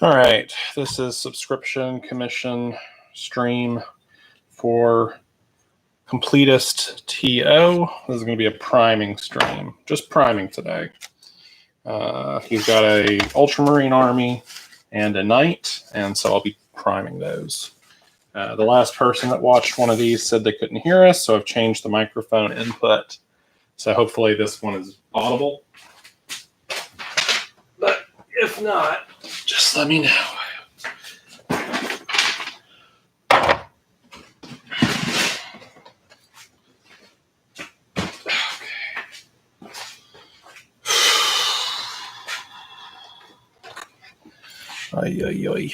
All right, this is subscription commission stream for Completist TO. This is going to be a priming stream, just priming today. He's got a Ultramarine army and a Knight, and so I'll be priming those. The last person that watched one of these said they couldn't hear us, so I've changed the microphone input. So hopefully this one is audible. But if not, just let me know. Ay, ay, ay.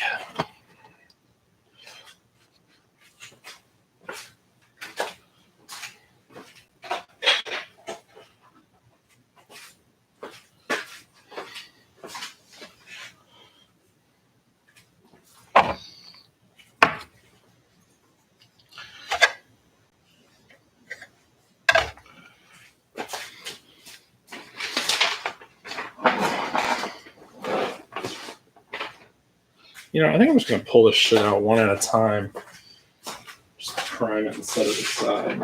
You know, I think I'm just going to pull this shit out one at a time. Just prime it and set it aside.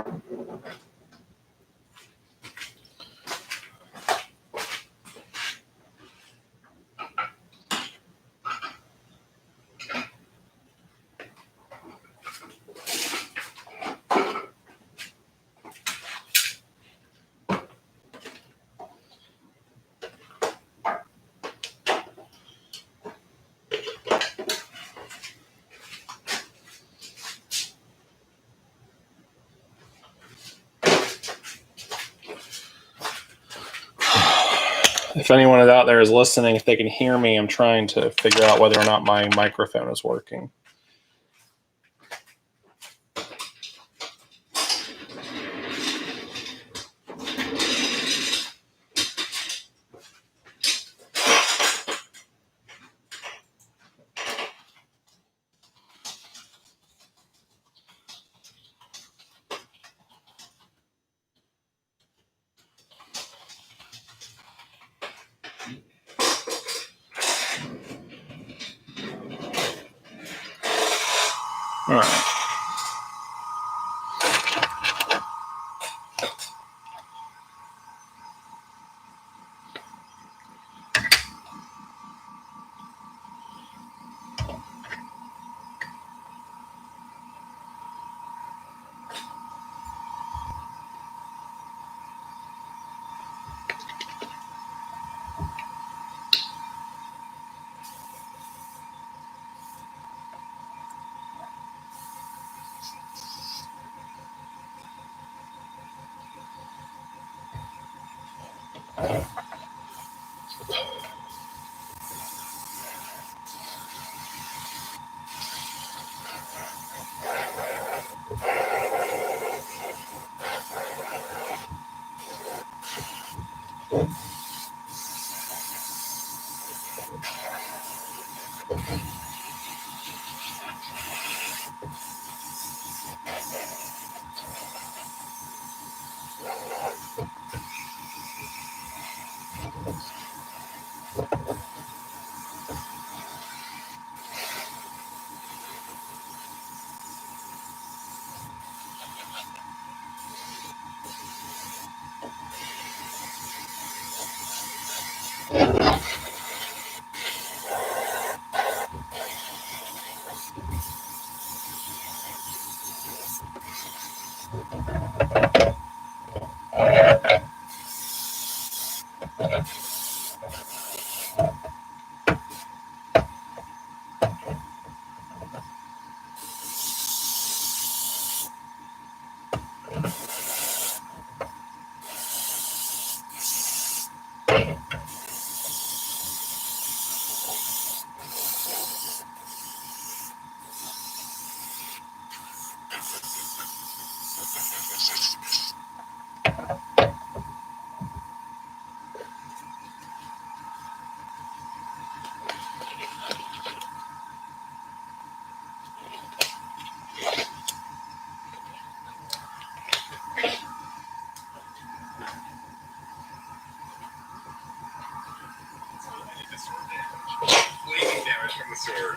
If anyone out there is listening, if they can hear me, I'm trying to figure out whether or not my microphone is working. All right.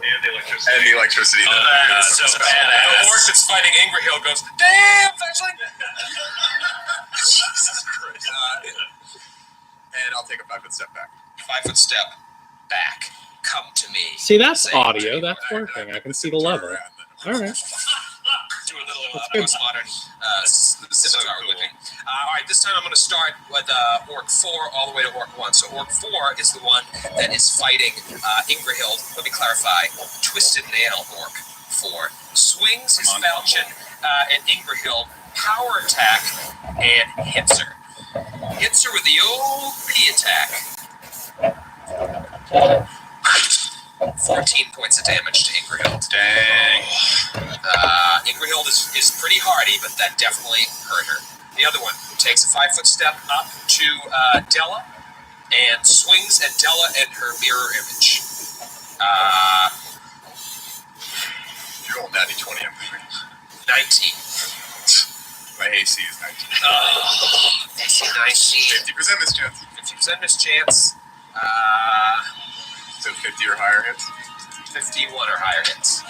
And the electricity. That's so badass. The orc that's fighting Ingrahill goes, damn, fetchling! Jesus Christ. And I'll take a 5-foot step back. 5-foot step back. Come to me. See, that's Say, audio. That's working. I can see the lever. All right. Do a little That's good. postmodern scimitar whipping. All right, this time I'm going to start with Orc 4 all the way to Orc 1. So Orc 4 is the one that is fighting Ingrahill. Let me clarify. Twisted Nail Orc 4 swings his falchion at Ingrahill, power attack, and hits her. Hits her with the OP attack. 14 points of damage to Ingrahill. Dang. Ingrahill is pretty hardy, but that definitely hurt her. The other one takes a 5-foot step up to Della and swings at Della and her mirror image. You roll natty 20, I'm moving. 19. My AC is 19. AC 19. 50% mischance. 50% mischance. So 50 or higher hits? 51 or higher hits.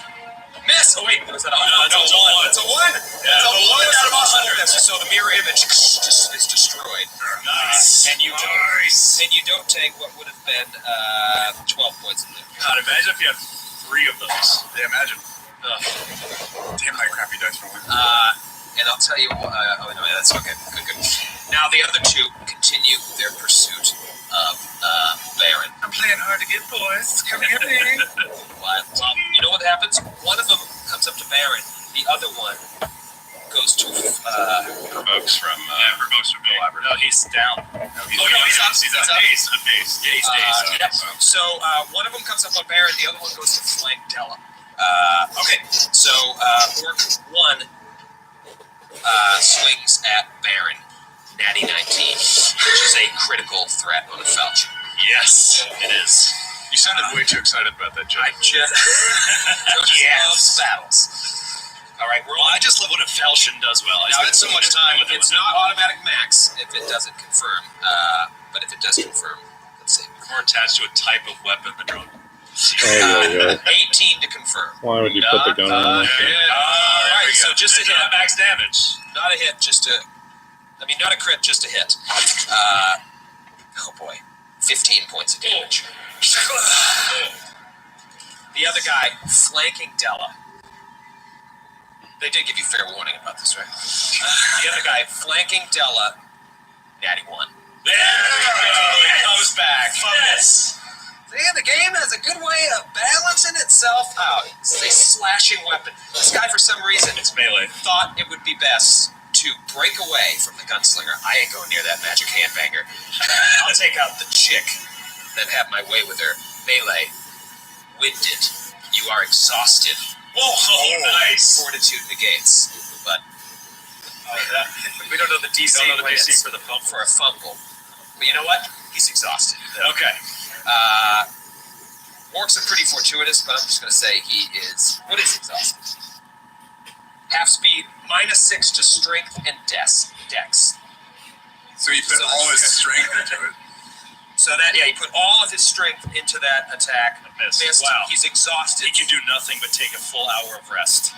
Miss! Oh, wait. Was that a 1? No, it's a 1. It's a 1. It's a 1 out of 100. So the mirror image is destroyed. Nice. And you don't take what would have been 12 points of damage. God, imagine if you had 3 of those. Yeah, imagine. Damn my crappy dice rolling. And I'll tell you what. Oh, no, that's okay. Good. Now the other two continue their pursuit of Baron. I'm playing hard to get, boys. Come get me. Well, you know what happens? One of them comes up to Baron. The other one goes to Provokes from Collaborative. No, he's down. He's up. He's on base. On base. Yeah, he's base. Yep. So one of them comes up on Baron. The other one goes to flank Della. Okay. So Orc 1 swings at Baron. Natty 19, which is a critical threat on a falchion. Yes, it is. You sounded way too excited about that joke. I just loves battles. All right, I just love what a falchion does well. I spend so much time with it. It's not automatic max if it doesn't confirm, but if it does confirm, let's see. More attached to a type of weapon than drone. 18 to confirm. Why would you put the gun on? All right, so just a hit. Not max damage. Not a hit, just a. Not a crit, just a hit. Oh boy, 15 points of damage. The other guy flanking Della. They did give you fair warning about this, right? The other guy flanking Della. Natty 1. There we go. It comes back. Yes. See, the game has a good way of balancing itself out. It's a slashing weapon. This guy, for some reason, It's melee. thought it would be best to break away from the gunslinger. I ain't going near that magic handbanger. I'll take out the chick, then have my way with her. Melee. Winded. You are exhausted. Whoa, nice. Fortitude negates. But we don't know the DC, Don't know the when DC it's for the fumble. for a fumble. But you know what? He's exhausted. Okay. Orcs are pretty fortuitous, but I'm just going to say he is. What is exhausted? Half speed, -6 to strength and dex. So he put all his strength into it. So that, he put all of his strength into that attack. Missed. Wow. He's exhausted. He can do nothing but take a full hour of rest.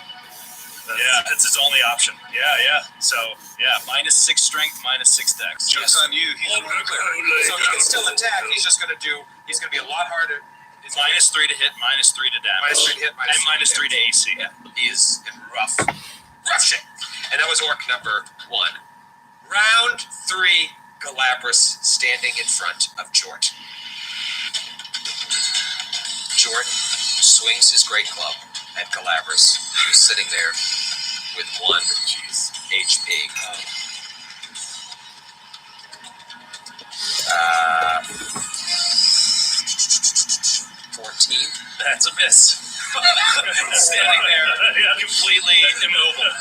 That's his only option. Yeah. So, -6 strength, -6 dex. Joke's on you. He's So he can still attack. He's going to be a lot harder. It's -3 to hit, -3 to damage. -3 to hit, and -3 to AC. Yeah, he is in rough shape. And that was Orc number 1. Round 3, Galabras standing in front of Jort. Jort swings his great club at Galabras, who's sitting there with 1 HP. 14. That's a miss. Standing there, completely immobile.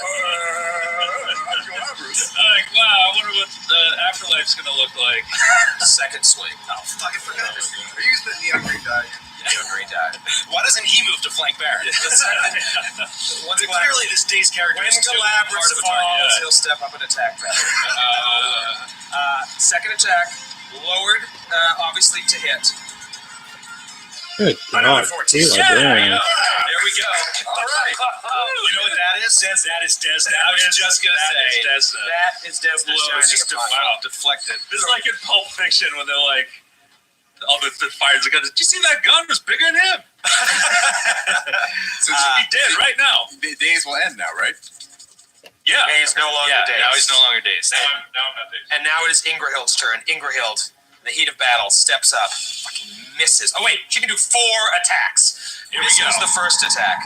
Like, wow, I wonder what the afterlife's gonna look like. second swing. Oh, fuck, I forgot. Are you using the neon green die? Neon green die. Why doesn't he move to flank Baron? Once Clearly, this day's character when is too Galabras hard of a falls, target. he'll step up and attack that. Second attack, lowered, obviously to hit. Good Another God. 14. Eli, Yeah, damn. there we go. All right. You know what that is? That is Desna. I was just going to say. That is Desna Blow is just deflected. It's like in Pulp Fiction when they're like, all the fires are going. Did you see that gun was bigger than him? So should be dead right now. Days will end now, right? Yeah. He's no longer dazed. Now he's no longer dazed. Now I'm not dazed. And now it is Ingrahild's turn. Ingrahild, in the heat of battle, steps up. Fucking misses. Oh, wait. She can do 4 attacks. Here we Misses go. the first attack.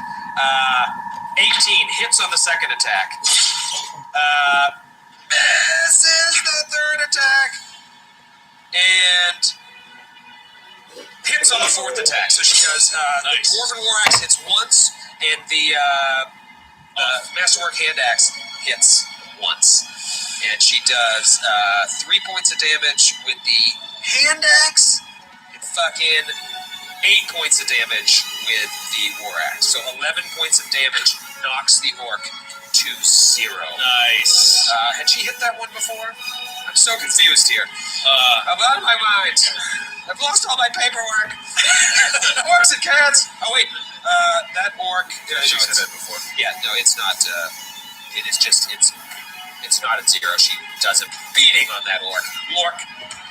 18. Hits on the second attack. Misses the third attack. And hits on the fourth attack. So she does the Dwarven War Axe hits once, and the Masterwork Hand Axe hits once. And she does 3 points of damage with the Hand Axe, and fucking 8 points of damage with the War Axe. So 11 points of damage knocks the orc to 0. Nice. Had she hit that one before? I'm so confused here. I'm out of my mind. I've lost all my paperwork. Orcs and cats. Oh wait, that orc. She's hit it before. Yeah, no, it's not. It is just it's not at 0. She does a beating on that orc. Orc,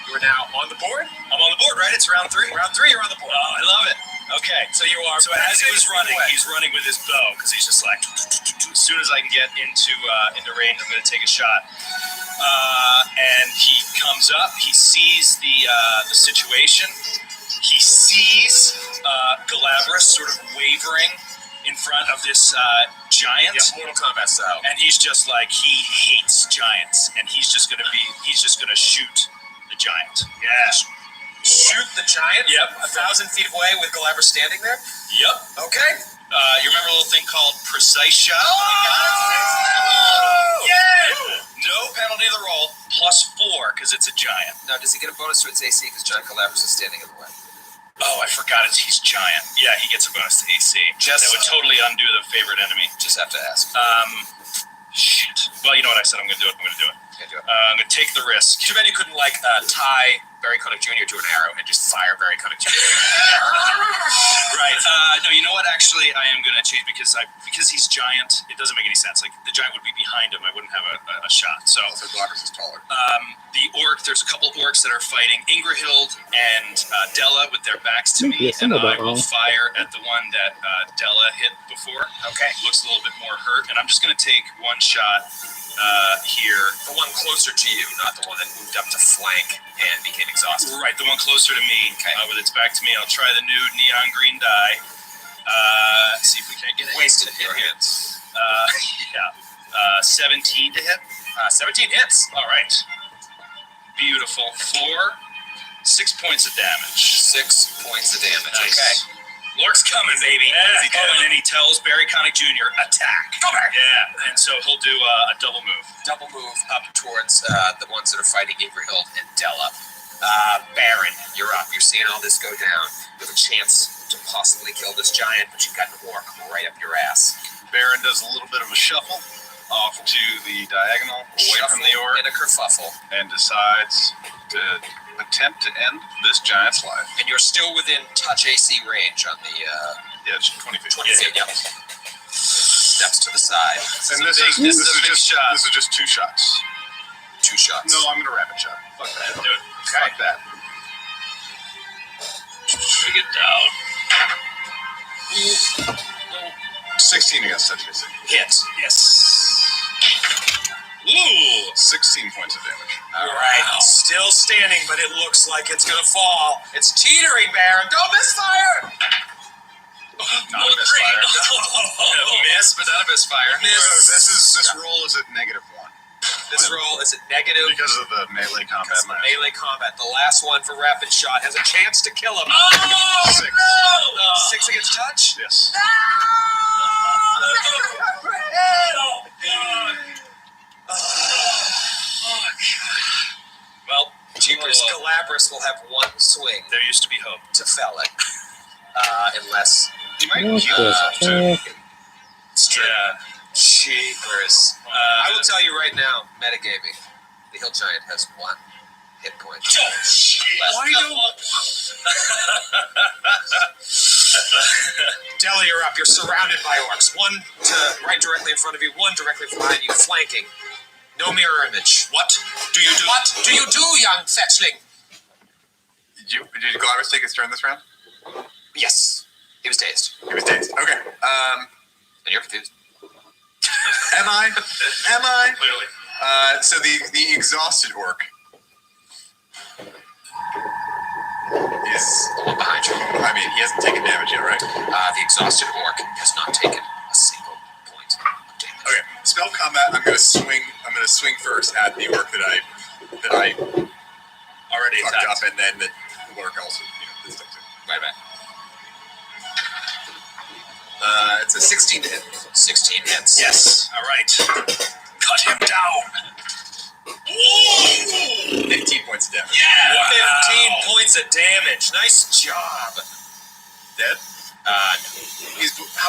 you are now on the board. I'm on the board, right? It's round 3. Round 3, you're on the board. Oh, I love it. Okay. So you are. So as he was running, he's running with his bow because he's just like, as soon as I can get into range, I'm going to take a shot. And he comes up. He sees the situation. He sees Galabras sort of wavering in front of this giant. Yeah, Mortal Kombat style. And he's just like, he hates giants, and he's just gonna shoot the giant. Yeah. Shoot the giant. Yep. 1,000 feet away with Galabras standing there. Yep. Okay. You remember a little thing called precise shot? Oh! Yeah. No penalty of the roll, +4 because it's a giant. Now, does he get a bonus to its AC because Giant Galabras is standing in the way? Oh, I forgot he's giant. Yeah, he gets a bonus to AC. That would totally undo the favorite enemy. Just have to ask. Shit. Well, you know what I said. I'm going to do it. Can't do it. I'm going to take the risk. Too bad you couldn't, tie Barry Connick Jr. to an arrow and just fire Barry Connick Jr. Right. No, you know what? Actually, I am going to change because he's giant. It doesn't make any sense. Like, the giant would be behind him. I wouldn't have a shot. So Galabras is taller. the orc, there's a couple orcs that are fighting Ingrahild and Della with their backs to me, Yes, I and know I that will wrong. fire at the one that Della hit before. Okay. Looks a little bit more hurt, and I'm just going to take one shot here. The one closer to you, not the one that moved up to flank and became exhausted. Right, the one closer to me, with its back to me. I'll try the new neon green die. See if we can't get it. Wasted to hit your here. hits. 17 to hit. 17 hits. All right. Beautiful. 6 points of damage. 6 points of damage. Nice. Okay. Lork's coming, baby. Yeah, He's coming, and he tells Barry Connick Jr., attack. Go back. Yeah, and so he'll do a double move. Double move up towards the ones that are fighting Ingrahild and Della. Baron, you're up. You're seeing all this go down. You have a chance to possibly kill this giant, but you've got an orc right up your ass. Baron does a little bit of a shuffle off to the diagonal away from the orc and a kerfuffle. and decides to attempt to end this giant's life. And you're still within touch AC range on the Yeah, it's 20 feet. 20 feet. Yep. Steps to the side. And This is a big shot. This is just 2 shots. 2 shots. No, I'm gonna rapid shot. Fuck that. Do it. Fuck that. Bring it down. 16 against touch AC. Hit. Yes. Ooh. 16 points of damage. All right. Wow. Still standing, but it looks like it's going to fall. It's teetering, Baron. Don't misfire. Not a misfire. Miss, but not a misfire. This roll is at -1 This roll is at negative because of the melee combat. because of the melee combat. The last one for rapid shot has a chance to kill him. Oh, 6. no! 6 against touch? Yes. Well, Jeepers, Galabras will have one swing there used to be hope. to fell it. Unless... You might What kill the yourself too. heck? It's true. Yeah. Jeepers. I will tell you right now, metagaming, the Hill Giant has 1 hit points. Oh, shit. Why don't... Della, you're up. You're surrounded by orcs. One right directly in front of you, one directly behind you, flanking. No mirror image. What do you do? What do you do, young fetchling? Did Glavis take his turn this round? Yes. He was dazed. He was dazed. Okay. And you're confused. Am I? Clearly. So the exhausted orc is The one behind you. I mean, he hasn't taken damage yet, right? The exhausted orc has not taken a single point of damage. Okay. Spell combat. I'm gonna swing first at the orc that I Already fucked attacked. up, and then the orc also, this stuff too. Right back. It's a 16 to hit. 16 hits. Yes. All right. Cut him down. Whoa! 15 points of damage. Yeah. Wow. 15 points of damage. Nice job. Dead? No.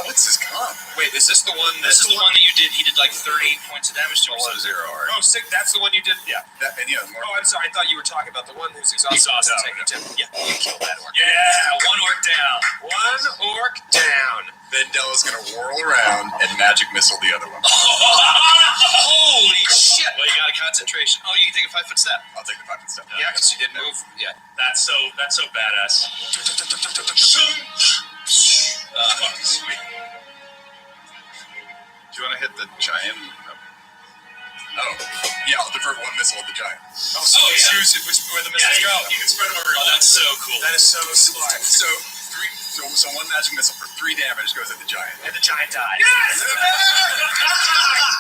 What's his con? Wait, is this the one? This is the one that you did. He did like 30 points of damage to him. Also 0, right? Oh, sick. That's the one you did. Yeah. More. Oh, I'm sorry. I thought you were talking about the one who's exhausted. Exhausted. Taking tip. Yeah, you killed that orc. Yeah. One orc down. One orc down. Then Della's gonna whirl around and magic missile the other one. Holy shit! Well, you got a concentration. Oh, you can take a 5-foot step. I'll take the 5-foot step. Yeah, because you didn't move. Yeah. That's so badass. Sweet. Do you want to hit the giant? Oh, yeah, I'll divert one missile at the giant. Oh, yeah. Choose where the missiles go. You can spread them over. Oh, that's so cool. That is so smart. So one magic missile for 3 damage goes at the giant. And the giant dies. Yes!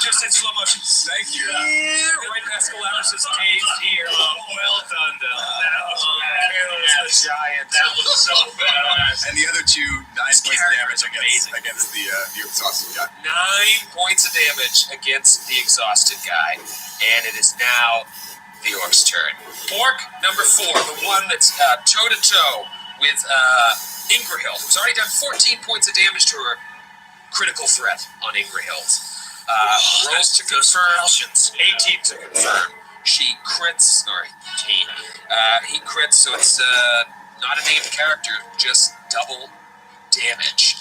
Just in slow motion. Thank you. Right past Galactus's caged ear. Well done, Del. That was Kills the giant. That was so badass. And the other 2, 9 points of damage amazing. against the exhausted guy. 9 points of damage against the exhausted guy. And it is now the orc's turn. Orc number 4, the one that's toe-to-toe with Ingrahild, who's already done 14 points of damage to her critical threat on Ingrahild. Rolls to confirm. 18 to confirm. She crits, or he crits, so it's not a named character, just double damage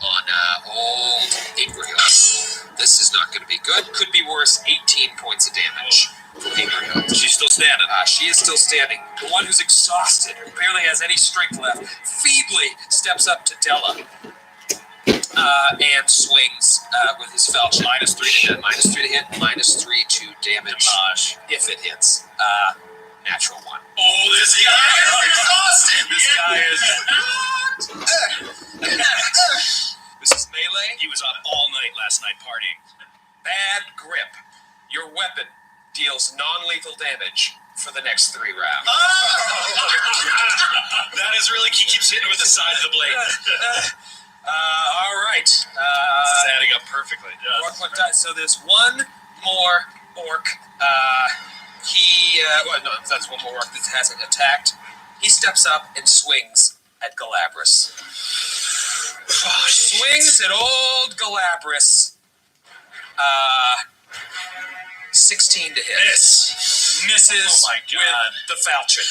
on old Ingrahild. This is not going to be good. Could be worse. 18 points of damage. Ingrahild. She's still standing. She is still standing. The one who's exhausted, who barely has any strength left, feebly steps up to Della and swings with his falchion. -3 to hit. -3 to hit. -3 to damage. If it hits. Natural 1. Oh, this guy is exhausted. This guy is. This is melee. He was up all night last night partying. Bad grip. Your weapon deals non-lethal damage for the next 3 rounds. That is really, he keeps hitting with the side of the blade. All right. This is adding up perfectly. Orc one died. So there's one more orc. That's one more orc that hasn't attacked. He steps up and swings at Galabras. Swings at old Galabras. 16 to hit. Misses Oh my God. with the falchion.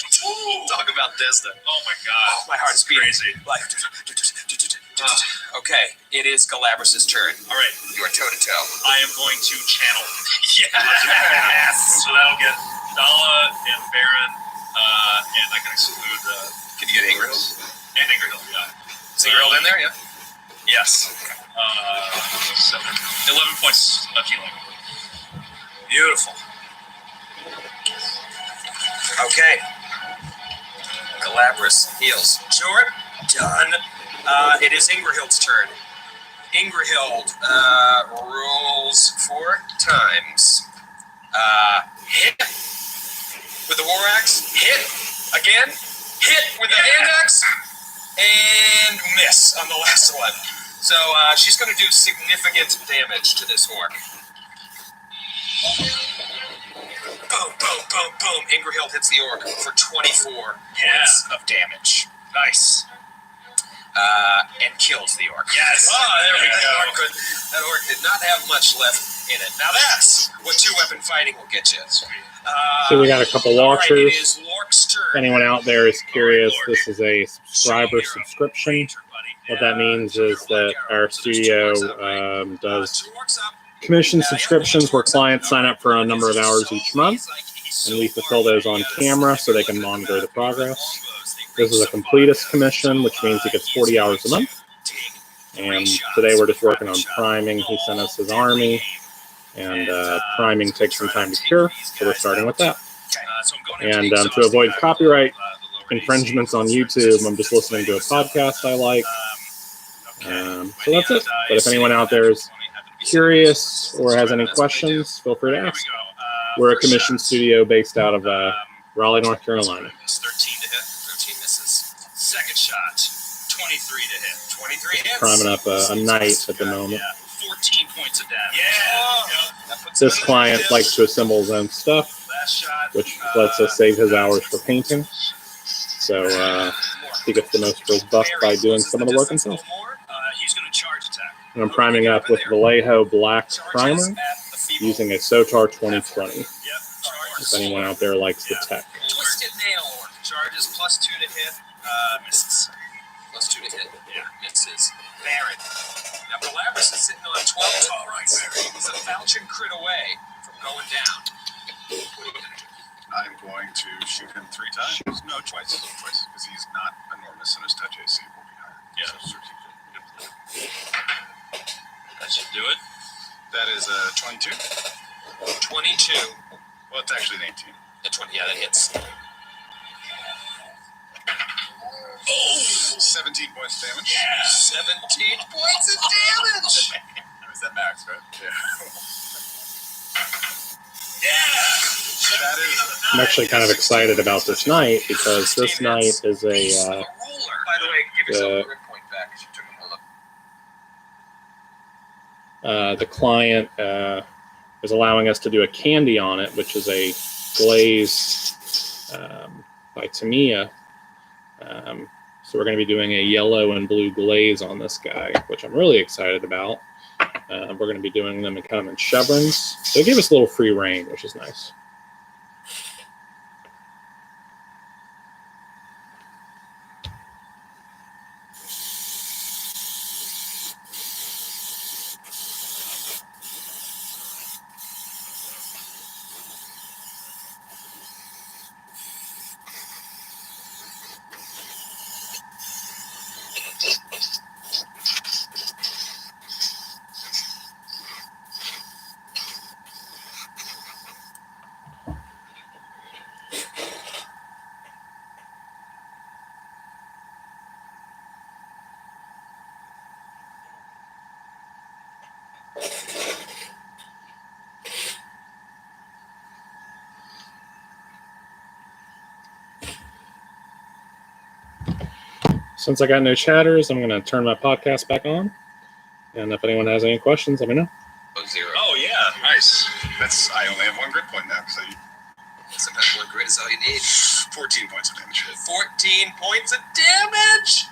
Talk about Desda. Oh my god. My heart is beating. Crazy. Okay, it is Galabras' turn. All right. You are toe-to-toe. I am going to channel. Yes! So that'll get Dala and Baron, and I can exclude Can you get Ingrahild? and Ingrahild, yeah. So you're all in there, yeah? Yes. 11 points of healing. Beautiful. Okay. Galabras heals. Jort, done. It is Ingrahild's turn. Ingrahild rolls 4 times. Hit with the war axe. Hit again. Hit with the hand axe. And miss on the last one. So she's going to do significant damage to this orc. Boom, boom, boom, boom. Ingrahild hits the orc for 24 points of damage. Nice. And kills the orc. Yes. Oh, there we Yeah. go. That orc did not have much left in it. Now that's what two-weapon fighting will get you. So we got a couple All right, it watchers. is Lork's turn. If anyone out there is curious, Lord. this is a subscriber subscription. What that means is that our studio does commission subscriptions where clients sign up for a number of hours each month, and we fulfill those on camera so they can monitor the progress. This is a completist commission, which means he gets 40 hours a month. And today we're just working on priming. He sent us his army, and priming takes some time to cure, so we're starting with that. And to avoid copyright infringements on YouTube, I'm just listening to a podcast I like. So that's it. But if anyone out there is curious or has any questions, feel free to ask. We're a commission studio based out of Raleigh, North Carolina. 13 to hit. 13 misses. Second shot. 23 to hit. 23 hits. Priming up a knight at the moment. 14 points of damage. This client likes to assemble his own stuff, which lets us save his hours for painting. So he gets the most for his buck by doing some of the work himself. He's going to charge attack. And I'm priming up with Vallejo Black Primer using a Sotar 2020. If anyone out there likes the tech. Twisted Nail charges +2 to hit, misses. +2 to hit, misses. Baron. Now, Galabras is sitting on 12. All right, he's a falchion crit away from going down. What are you going to do? I'm going to shoot him 3 times. No, twice, because he's not enormous and his touch AC will be higher. Yeah. So, That should do it. that is a 22. 22. Well, it's actually an 18. The 20, yeah, that hits. 17 points of damage. 17 points of damage. Is that max, right? Yeah. That is. I'm actually kind of excited about this night because this night is a By the way, give yourself a grid point back because you took a look. the client is allowing us to do a candy on it, which is a glaze by Tamiya. So we're going to be doing a yellow and blue glaze on this guy, which I'm really excited about. We're going to be doing them kind of in chevrons. So it gave us a little free reign, which is nice. Since I got no chatters, I'm going to turn my podcast back on. And if anyone has any questions, let me know. Oh, yeah. Nice. I only have 1 grid point now, so Sometimes 1 grid is all you need. 14 points of damage. 14 points of damage.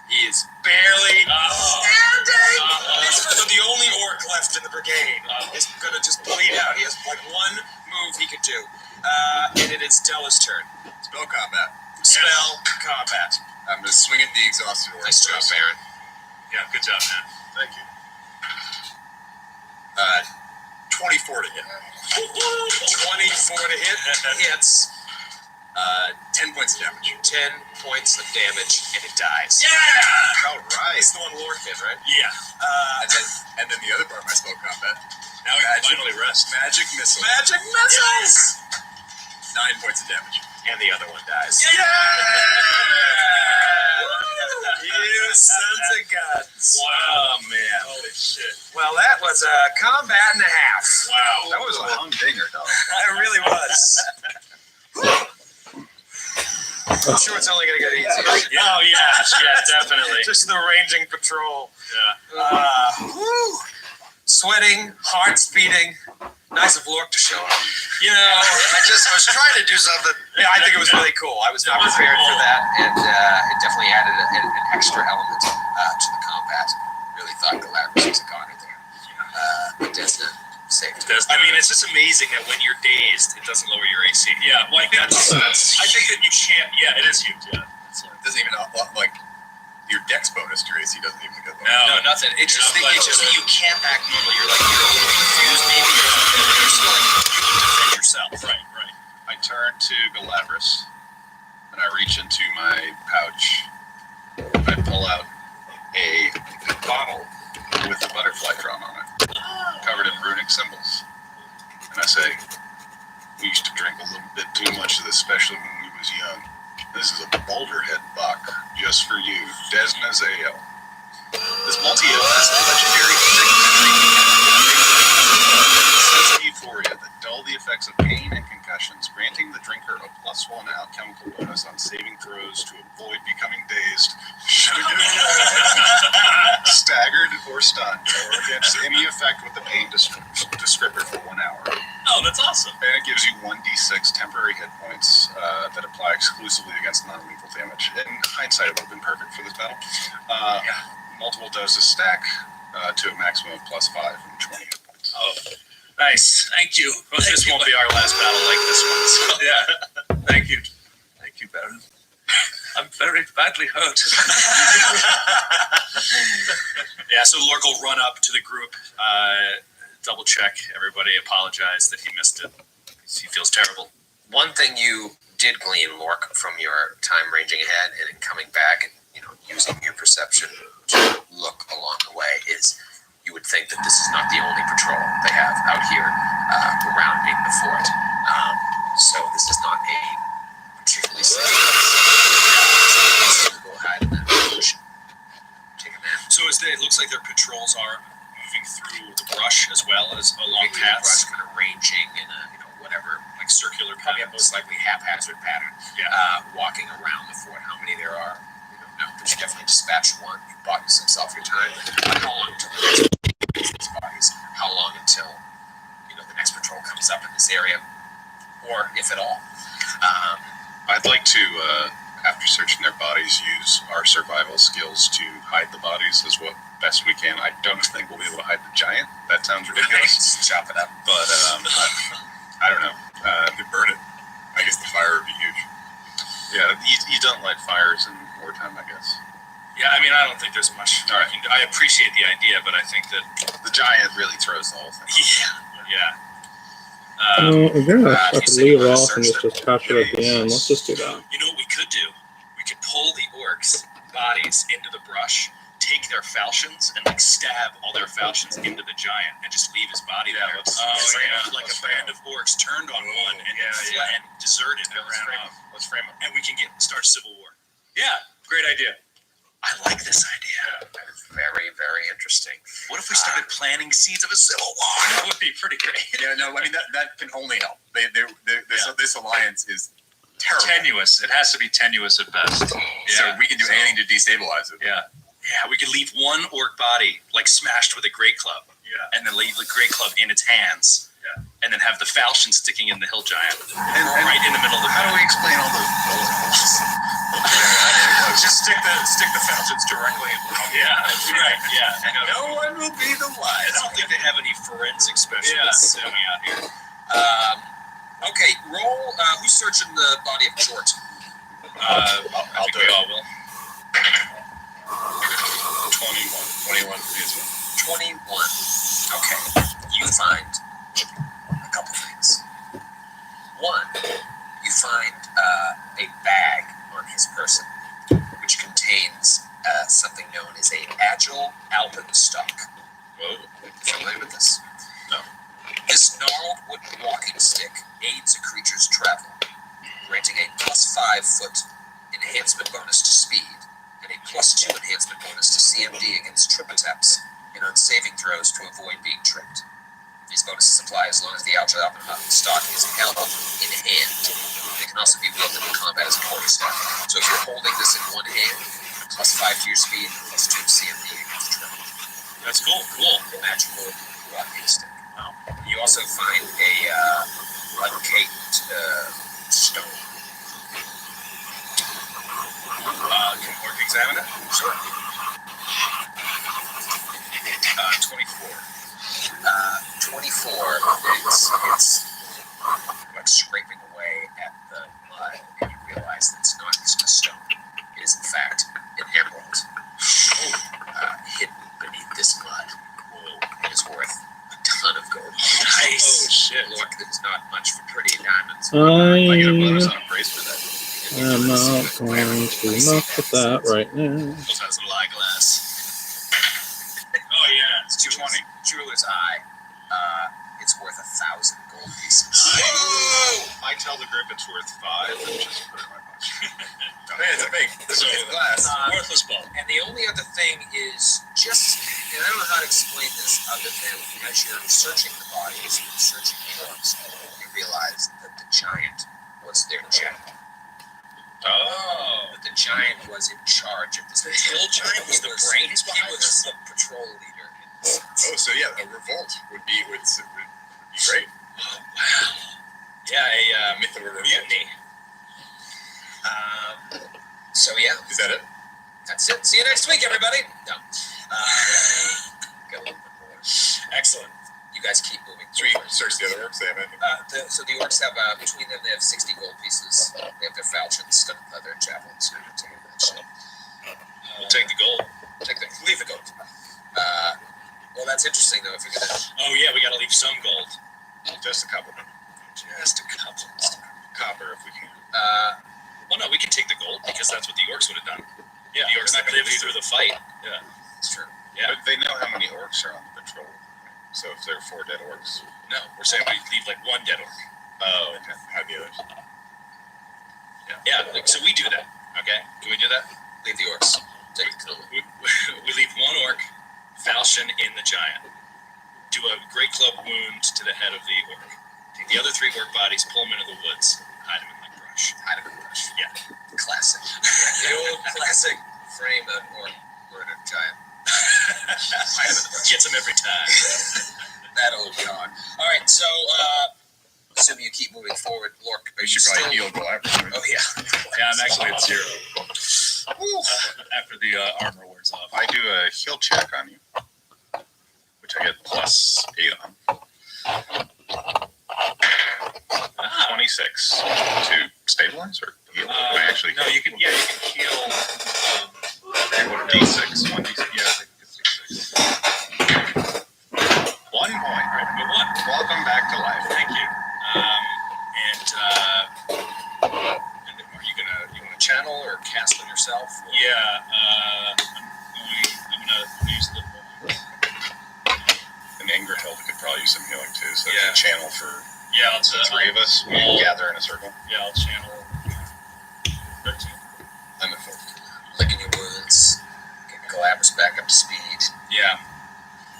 He is barely standing. So the only orc left in the brigade is going to just bleed out. He has like 1 move he could do. And it is Stella's turn. Spell combat. Spell combat. I'm going to swing at the exhausted orc. Nice job, Baron. Yeah, good job, man. Thank you. 24 to hit. 24 to hit. Hits. 10 points of damage. 10 points of damage, and it dies. Yeah! All right. It's the one Lord did, right? Yeah. And then the other part of my spell combat. Now we can finally rest. Magic missile. Magic missiles! 9 points of damage. And the other one dies. Yeah! You sons of guns. Wow, man. Holy shit. Well, that was a combat and a half. Wow. That was a long dinger, dog. That really was. I'm sure it's only going to get easier. Oh, yeah, definitely. Just the ranging patrol. Yeah. Sweating, heart's beating. Nice of Lork to show up. You know, I was trying to do something. Yeah, I think it was really cool. I was not prepared for that, and it definitely added an extra element to the combat. Really thought Galabras was a goner there. Desna saved. I mean, it's just amazing that when you're dazed, it doesn't lower your AC. Yeah, like that's I think that you can't. Yeah, it is huge. Yeah, It doesn't even like your dex bonus to your AC doesn't even get that. No, nothing. It's just that you can't act normally. You're like you're a little confused, maybe. You're still like you would defend yourself. right. I turn to Galabras and I reach into my pouch. I pull out a bottle with a butterfly drawn on it, covered in runic symbols. And I say, we used to drink a little bit too much of this, especially when we was young. This is a Boulderhead Buck, just for you, Desna's Ale. This multi-ale has a legendary sense of euphoria that dull the effects of pain and concussions, granting the drinker a +1 alchemical bonus on saving throws to avoid becoming dazed, staggered, or stunned, or against any effect with the pain descriptor for 1 hour. Oh, that's awesome. And it gives you 1d6 temporary hit points that apply exclusively against non-lethal damage. In hindsight, it would have been perfect for this battle. Multiple doses stack to a maximum of +5 and 20 hit points. Oh, nice. Thank you. Well, this won't be our last battle like this one. So. Yeah. Thank you, Baron. I'm very badly hurt. Yeah, so Lork will run up to the group, double check everybody, apologize that he missed it. He feels terrible. One thing you did glean, Lork, from your time ranging ahead and coming back and using your perception to look along the way is you would think that this is not the only patrol they have out here surrounding the fort. So this is not a particularly safe place. Go hide in that bush. Take a nap. So it looks like their patrols are moving through the brush as well as along paths. Kind of ranging in a whatever, like circular probably a patterns. most likely haphazard pattern. Yeah. Walking around the fort. How many there are? No, but you definitely dispatch one. You bought yourself your time. How long until the next these bodies? How long until the next patrol comes up in this area, or if at all? I'd like to, after searching their bodies, use our survival skills to hide the bodies as best we can. I don't think we'll be able to hide the giant. That sounds ridiculous. Just chop it up. But I don't know. Could burn it. I guess the fire would be huge. Yeah, you don't light fires in wartime, I guess. Yeah, I mean, I don't think there's much. All right. I appreciate the idea, but I think that The giant really throws the whole thing. yeah. I guess I you could say you leave wanna off and search just attach it at the end. Let's just do that. You know what we could do? We could pull the orcs' bodies into the brush, take their falchions, and stab all their falchions into the giant, and just leave his body there. Like a band of orcs turned on one and and deserted and ran off. Let's frame it. And we can start civil war. Yeah, great idea. I like this idea. Very, very interesting. What if we started planting seeds of a civil war? That would be pretty great. Yeah, no, I mean, that can only help. This alliance is terrible. Tenuous. It has to be tenuous at best. So we can do anything to destabilize it. Yeah. Yeah, we could leave one orc body smashed with a great club. Yeah. And then leave the great club in its hands. Yeah. And then have the falchion sticking in the hill giant. And right in the middle of the How do we explain all those bullet holes? Just stick the falchions directly in the right, yeah. No one will be the I wise. don't think they have any forensic specialists coming out here. Okay, roll. Who's searching the body of Jort? I think we all will. 21 for me as well. 21. Okay, you find a couple things. One, you find a bag on his person, which contains something known as a agile alpenstock. Whoa. Familiar with this? No. This gnarled wooden walking stick aids a creature's travel, granting a +5 foot enhancement bonus to speed and a +2 enhancement bonus to CMD against trip attempts and on saving throws to avoid being tripped. These bonuses apply as long as the agile alpenstock is held in hand. They can also be wielded in combat as a quarterstaff. So if you're holding this in one hand, +5 to your speed, +2 CMD against trip. That's cool. Cool. Magical walking stick. Wow. You also find a uncaked stone. Can Orc examine it? Sure. 24. Look, there's not much for pretty diamonds. I get a bonus on a brace for that. I'm not going to mess with that right now. Also has little eyeglass. Oh yeah, It's 220. Jeweler's eye. It's worth 1,000 gold pieces. I tell the group it's worth 5 and just put it in my pocket. Man, it's a big glass. worthless ball. And the only other thing is just, and I don't know how to explain this other than as you're searching the bodies, searching the orcs, you realize that the giant was their general. Oh. That the giant was in charge of this. The hill giant was the brains He behind was this. the patrol leader. Oh, so yeah, a revolt would be great. Oh, wow. Yeah, a Myth of a revolt. mutiny. So yeah, Is that it? that's it. See you next week, everybody. No. Got a little bit more. Excellent. You guys keep moving. Should we search the other orcs? They have anything? So the orcs have, between them, they have 60 gold pieces. They have their falchions, studded leather, and javelins. So you're taking that shit. We'll take the gold. Leave the gold. Well, that's interesting, though, if you're going to... Oh yeah, we gotta leave some gold. Just a couple. Just a couple. Copper if we can. Well, no, we can take the gold because that's what the orcs would have done. Yeah, the orcs they're not lived gonna through the fight. Yeah, It's true. yeah. But they know how many orcs are on the patrol. So if there are 4 dead orcs. No, we're saying we leave like one dead orc. Oh, okay. Hide the others. Yeah, like, so we do that. Okay, can we do that? Leave the orcs. Take the gold. We leave one orc, falchion in the giant. Do a great club wound to the head of the orc. Take the other 3 orc bodies, pull them into the woods, hide them in like brush. Hide him in the brush. Yeah. Classic. The old classic frame an orc murder giant. Hide him in the brush. Gets them every time. That old dog. All right, so assuming you keep moving forward, Lork, We should probably heal Galactus. Right? Oh yeah. Yeah, I'm actually at 0 after the armor wears off. I do a heal check on you, which I get +8 on. 26 to stabilize or heal. I actually No, you can. Yeah, you can heal. D6. 1d6. Yeah, I think it's D6. 1 point. Good one. Welcome back to life. Thank you. And then are you gonna channel or cast on yourself? Yeah. I'm gonna use the. And Ingerhild could probably use some healing too. So Yeah. if you channel for Yeah, I'll the 3 of us, we gather in a circle. Yeah, I'll channel. 13. I'm at 4. Licking your wounds. Getting Galabras back up to speed. Yeah,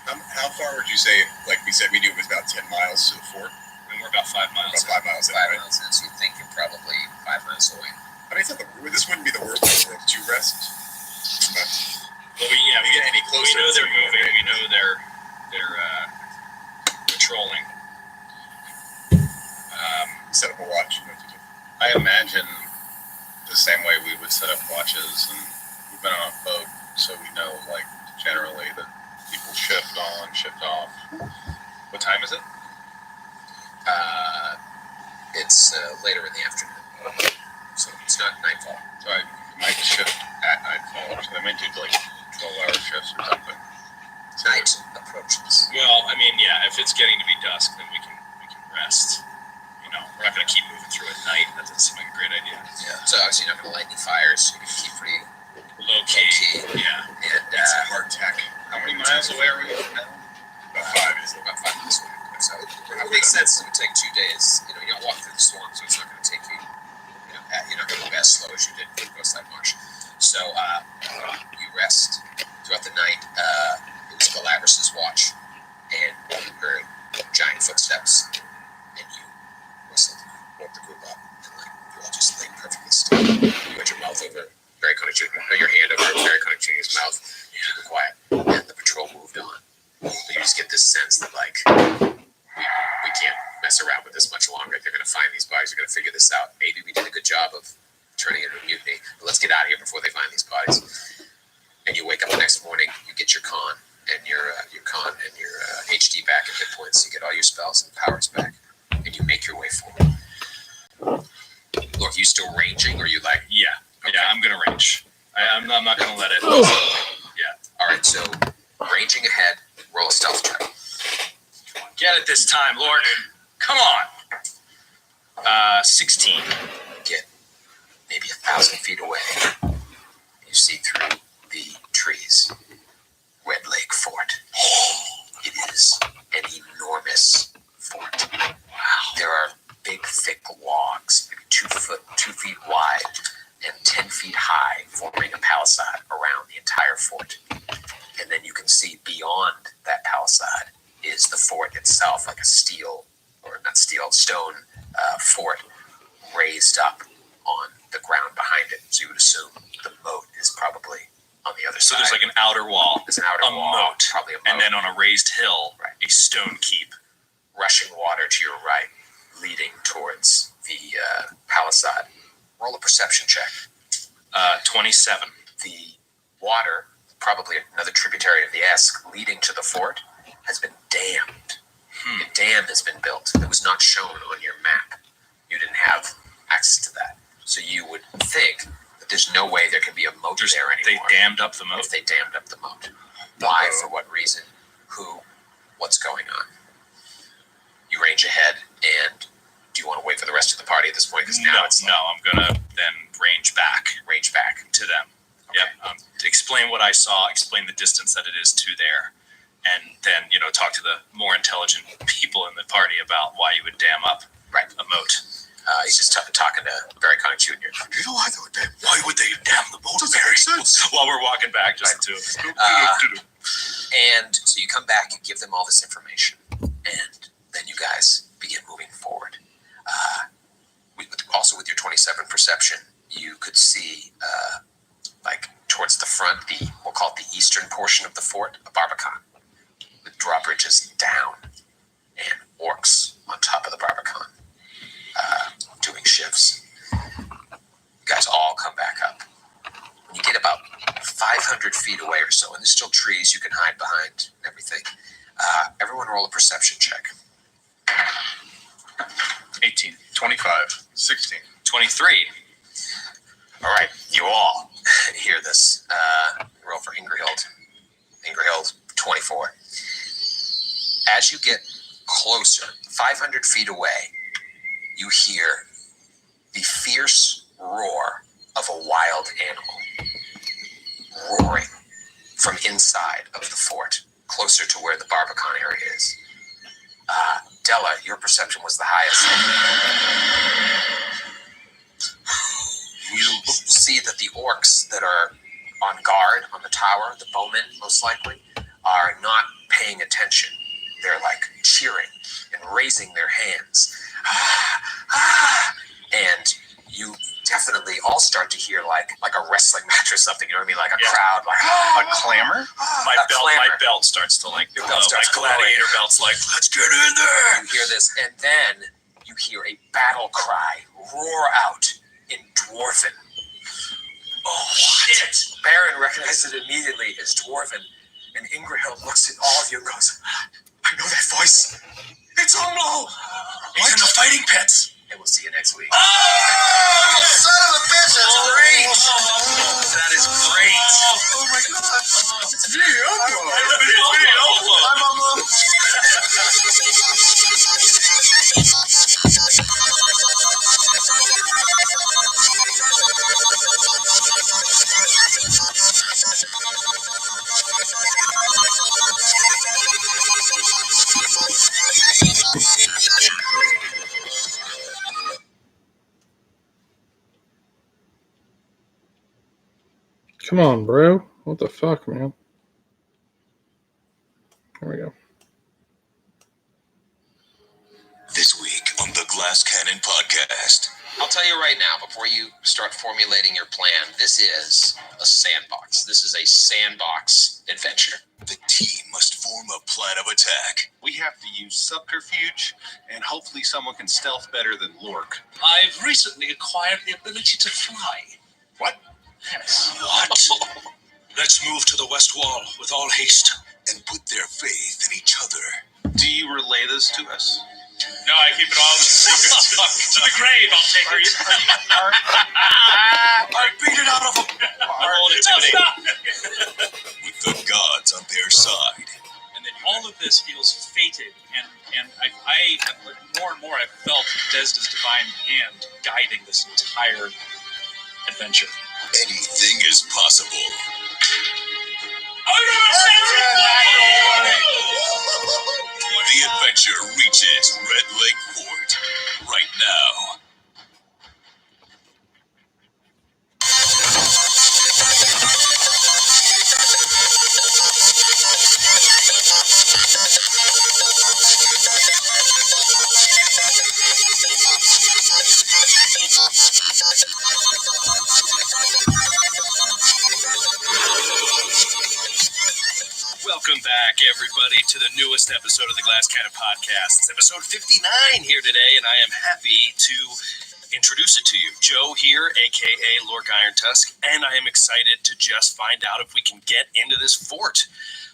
How far would you say, like we said, we knew it was about 10 miles to the fort? and we're about 5 miles. About 5 miles in, 5 right? miles in, so you think you're probably 5 miles away. I mean, this wouldn't be the worst in the world to rest. But Well, if you get any we closer, know it's they're gonna be moving. great. We know they're patrolling. Set up a watch. I imagine the same way we would set up watches, and we've been on a boat, so we know, like, generally that people shift on, shift off. What time is it? It's later in the afternoon, so it's not nightfall. So I might shift at nightfall, so I might do like 12-hour shifts or something. So Night approaches. Well, I mean, yeah. If it's getting to be dusk, then we can rest. You know, we're not going to keep moving through at night. That doesn't seem like a great idea. Yeah. So obviously you're not going to light any fires. You can keep pretty Low key. low-key. Yeah. And it's hardtack. How many miles away are we now? About 5, isn't it? about 5 miles away. So it makes sense. It would take 2 days. You know, you don't walk through the storm, so it's not going to take you. You're not going to move as slow as you did for Ghostlight Marsh. So you rest throughout the night. It was Galabras' watch, and you heard giant footsteps, and you whistled, woke the group up, and like you all just lay perfectly still. You had your mouth over Barry Connick Jr. Your hand over Barry Connick Jr.'s mouth. Keep it quiet, and the patrol moved on. But you just get this sense that like we can't mess around with this much longer. They're going to find these bodies. They're going to figure this out. Maybe we did a good job of turning it into a mutiny, but let's get out of here before they find these bodies. And you wake up the next morning, you get your con and your HD back at hit points. You get all your spells and powers back, and you make your way forward. Look, you still ranging, or you like? Yeah. Okay. Yeah. I'm going to range. I'm not going to let it. Yeah. All right, so ranging ahead, roll a stealth check. Get it this time, Lord. Come 16. Get maybe 1,000 feet away. You see through the trees. Red Lake Fort. It is an enormous fort. Wow. There are big, thick logs, maybe 2 feet wide and 10 feet high, forming a palisade around the entire fort. And then you can see beyond that palisade is the fort itself, like a stone fort raised up on the ground behind it. So you would assume the moat is probably on the other side. So there's like an outer wall. There's an outer wall. Moat. Probably a moat. And then on a raised hill, a stone keep. Rushing water to your right, leading towards the palisade. Roll a perception check. 27. The water, probably another tributary of the Esk, leading to the fort, has been dammed. A dam has been built that was not shown on your map. You didn't have access to that. So you would think that there's no way there can be a moat there anymore. They dammed up the moat? If they dammed up the moat. Why, for what reason, who, what's going on? You range ahead, and do you want to wait for the rest of the party at this point? Because now I'm going to then range back. Range back. To them. Okay. Yep. To explain what I saw, explain the distance that it is to there. And then, talk to the more intelligent people in the party about why you would dam up a moat. He's just talking to Barry Connick Jr. You know Why would they dam the moat? While we're walking back, just to And so you come back, you give them all this information, and then you guys begin moving forward. Also with your 27 perception, you could see, towards the front, we'll call it the eastern portion of the fort, a barbican with drawbridges down and orcs on top of the barbican, doing shifts. You guys all come back up. When you get about 500 feet away or so, and there's still trees you can hide behind and everything, everyone roll a perception check. 18. 25. 16. 23. All right, you all hear this. Roll for Ingerhild. Ingerhild, 24. As you get closer, 500 feet away, you hear the fierce roar of a wild animal roaring from inside of the fort, closer to where the Barbican area is. Della, your perception was the highest. You see that the orcs that are on guard on the tower, the bowmen most likely, are not paying attention. They're cheering and raising their hands. And you definitely all start to hear like a wrestling match or something, you know what I mean? Like a crowd, a clamor. My clamor. belt starts to Your belt starts my gladiator belt's let's get in there. You hear this, and then you hear a battle cry roar out in Dwarven. Oh shit! Baron recognizes it immediately as Dwarven, and Ingerhild looks at all of you and goes, I know that voice. It's Umlo! He's in the fighting pits. And we'll see you next week. Oh, son of a bitch, that's great! That is great. Oh my god. It's me, Umlo. I'm Umlo. Come on, bro. What the fuck, man? There we go. This week on the Glass Cannon Podcast. I'll tell you right now, before you start formulating your plan, this is a sandbox. This is a sandbox adventure. The team must form a plan of attack. We have to use subterfuge, and hopefully someone can stealth better than Lork. I've recently acquired the ability to fly. What? Yes. What? Let's move to the west wall with all haste and put their faith in each other. Do you relay this to us? No, I keep it all the secrets. To the grave, I'll take it. I beat it out of them. With the gods on their side. And then all of this feels fated, and I have more and more I felt Desda's divine hand guiding this entire adventure. Anything is possible. The adventure reaches Red Lake Fort right now. Welcome back, everybody, to the newest episode of the Glass Cannon Podcast. It's episode 59 here today, and I am happy to introduce it to you. Joe here, a.k.a. Lork Irontusk, and I am excited to just find out if we can get into this fort.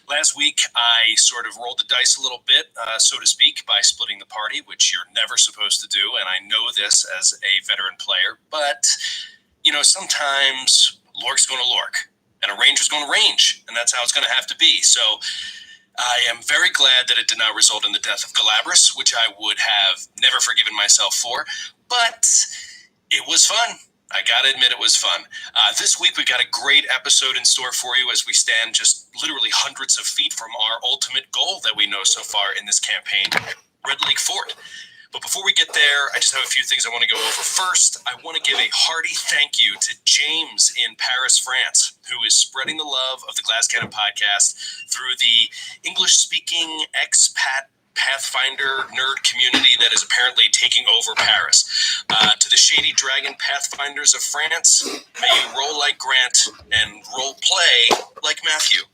Last week, I sort of rolled the dice a little bit, so to speak, by splitting the party, which you're never supposed to do, and I know this as a veteran player, but, you know, sometimes Lork's going to Lork. And a ranger's going to range, and that's how it's going to have to be. So I am very glad that it did not result in the death of Galabras, which I would have never forgiven myself for. But it was fun. I got to admit it was fun. This week we got a great episode in store for you as we stand just literally hundreds of feet from our ultimate goal that we know so far in this campaign, Red Lake Fort. But before we get there, I just have a few things I want to go over. First, I want to give a hearty thank you to James in Paris, France, who is spreading the love of the Glass Cannon Podcast through the English-speaking expat Pathfinder nerd community that is apparently taking over Paris. To the Shady Dragon Pathfinders of France, may you roll like Grant and role play like Matthew.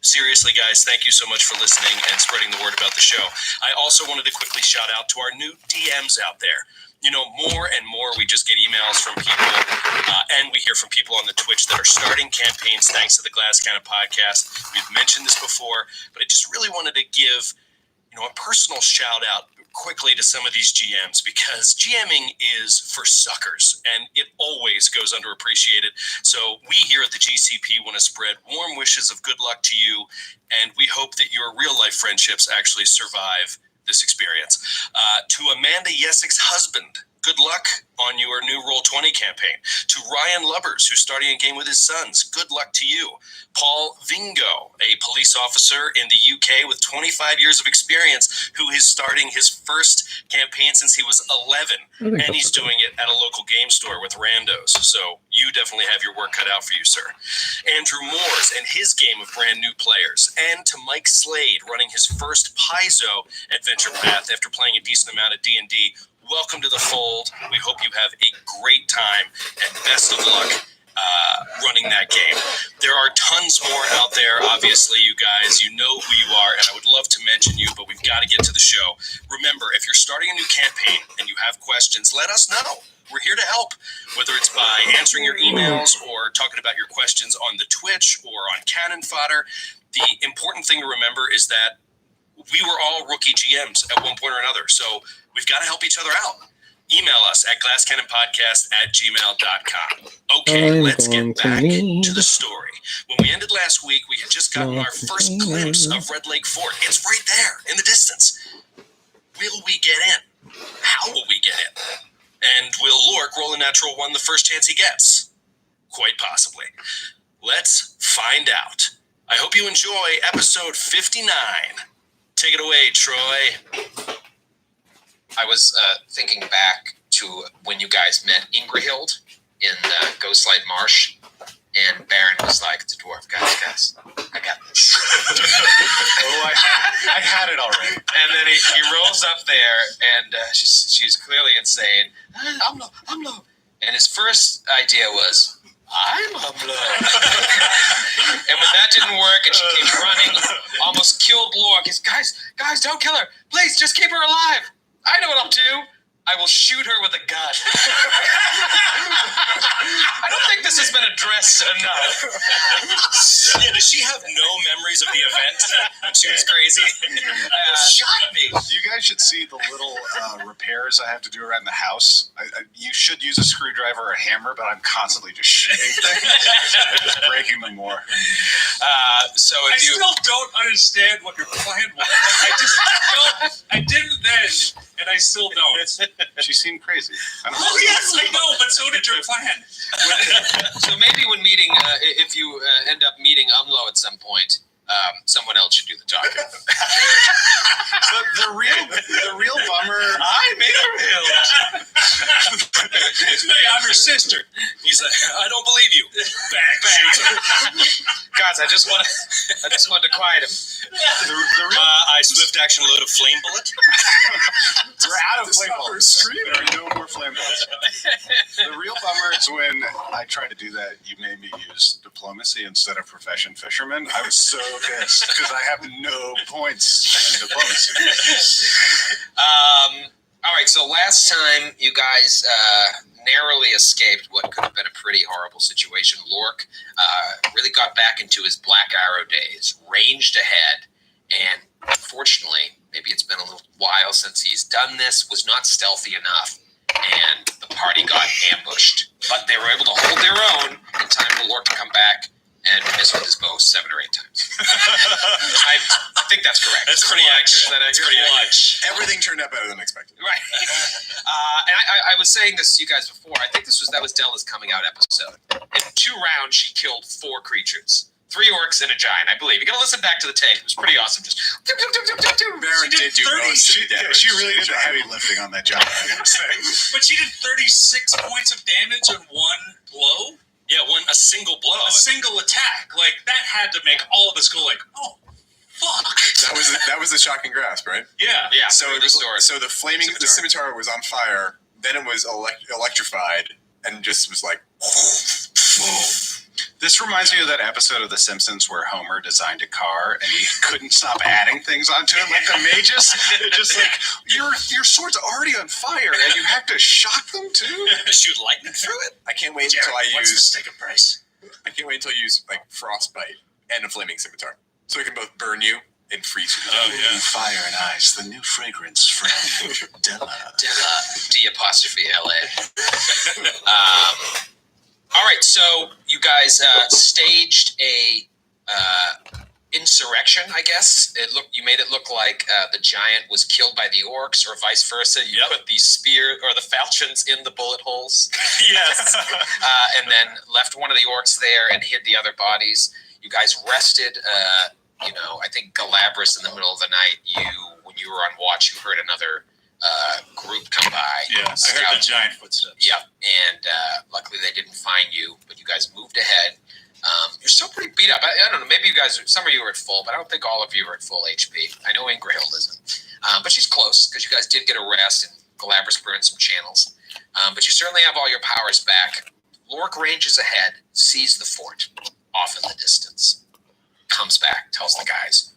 Seriously, guys, thank you so much for listening and spreading the word about the show. I also wanted to quickly shout out to our new DMs out there. You know, more and more we just get emails from people, and we hear from people on the Twitch that are starting campaigns thanks to the Glass Cannon Podcast. We've mentioned this before, but I just really wanted to give, you know, a personal shout out quickly to some of these GMs, because GMing is for suckers and it always goes underappreciated. So we here at the GCP want to spread warm wishes of good luck to you, and we hope that your real life friendships actually survive this experience. To Amanda Yessik's husband, good luck on your new Roll20 campaign. To Ryan Lubbers, who's starting a game with his sons, good luck to you. Paul Vingo, a police officer in the UK with 25 years of experience, who is starting his first campaign since he was 11, and he's doing it at a local game store with randos. So you definitely have your work cut out for you, sir. Andrew Moores and his game of brand new players. And to Mike Slade, running his first Paizo adventure path after playing a decent amount of D&D. Welcome to the fold. We hope you have a great time and best of luck running that game. There are tons more out there. Obviously, you guys, you know who you are, and I would love to mention you, but we've got to get to the show. Remember, if you're starting a new campaign and you have questions, let us know. We're here to help, whether it's by answering your emails or talking about your questions on the Twitch or on Cannon Fodder. The important thing to remember is that we were all rookie GMs at one point or another, so we've got to help each other out. Email us at glasscannonpodcast@gmail.com. Okay, let's get back to the story. When we ended last week, we had just gotten our first glimpse of Red Lake Fort. It's right there in the distance. Will we get in? How will we get in? And will Lork roll a natural one the first chance he gets? Quite possibly. Let's find out. I hope you enjoy episode 59. Take it away, Troy. I was thinking back to when you guys met Ingrihild in Ghostlight Marsh, and Baron was like, the dwarf, guys, I got this. I had it already. And then he rolls up there, and she's clearly insane. I'm low. And his first idea was, I'm low. And when that didn't work, and she keeps running, almost killed Lork. He's, guys, don't kill her. Please, just keep her alive. I know what I'll do. I will shoot her with a gun. I don't think this has been addressed enough. Yeah, does she have no memories of the event when she was crazy? Shot me. You guys should see the little repairs I have to do around the house. You should use a screwdriver or a hammer, but I'm constantly just shooting things, just breaking them more. So I if you still don't understand what your plan was. I didn't then. and I still don't. She seemed crazy. Oh yes, I know, but so did your plan. So maybe when meeting, if you end up meeting Umlo at some point, someone else should do the talking. The real bummer. I made a real. Hey, I'm her sister. He's like, I don't believe you. Bang. Guys, I just wanted to quiet him. I swift action load of flame bullet. We're out of flame bullets. There are no more flame bullets. The real bummer is when I tried to do that, you made me use diplomacy instead of profession fisherman. I was so pissed because I have no points in diplomacy. All right, so last time you guys narrowly escaped what could have been a pretty horrible situation. Lork really got back into his Black Arrow days, ranged ahead, and unfortunately, maybe it's been a little while since he's done this, was not stealthy enough, and the party got ambushed. But they were able to hold their own in time for Lork to come back and miss with his bow 7 or 8 times. I think that's correct. That's pretty accurate. That's pretty accurate. Everything turned out better than expected. Right. And I was saying this to you guys before. I think that was Della's coming out episode. In 2 rounds, she killed 4 creatures. 3 orcs and a giant, I believe. You gotta listen back to the tape. It was pretty awesome. Just Baron did do most of the damage. She really did the heavy lifting on that job, I gotta say. But she did 36 points of damage in 1 blow. Yeah, a single blow. A single attack. Like, that had to make all of us go like, oh, fuck. That was the shocking grasp, right? Yeah. Yeah, So it was, sword. so the scimitar was on fire, then it was electrified, and just was like. This reminds me of that episode of The Simpsons where Homer designed a car and he couldn't stop adding things onto it, like the mages. They're just like, your sword's already on fire and you have to shock them too? Shoot lightning through it. I can't wait Jared, until I what's the use. stick of price? I can't wait until I use like frostbite and a flaming scimitar, so it can both burn you and freeze you. Oh yeah. Fire and ice, the new fragrance from Della. Della, D''LA. All right, so you guys staged a insurrection, I guess. You made it look like the giant was killed by the orcs, or vice versa. You put the spear or the falchions in the bullet holes. Yes. And then left one of the orcs there and hid the other bodies. You guys rested. I think Galabras in the middle of the night. When you were on watch, you heard another group come by. Yeah, I heard the giant footsteps. Yep, and luckily they didn't find you, but you guys moved ahead. You're still pretty beat up. I don't know, maybe you guys, some of you are at full, but I don't think all of you are at full HP. I know Ingrahild isn't, but she's close, because you guys did get a rest, and Galabras burned some channels. But you certainly have all your powers back. Lork ranges ahead, sees the fort, off in the distance, comes back, tells the guys,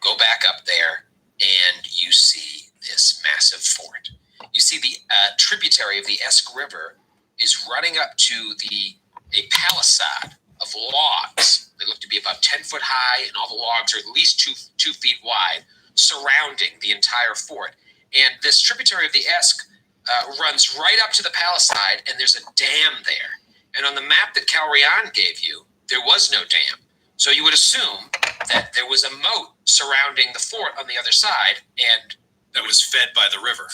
go back up there, and you see this massive fort. You see the tributary of the Esk River is running up to a palisade of logs. They look to be about 10 foot high, and all the logs are at least 2 feet wide, surrounding the entire fort. And this tributary of the Esk runs right up to the palisade, and there's a dam there. And on the map that Calrian gave you, there was no dam. So you would assume that there was a moat surrounding the fort on the other side, and That was fed by the river.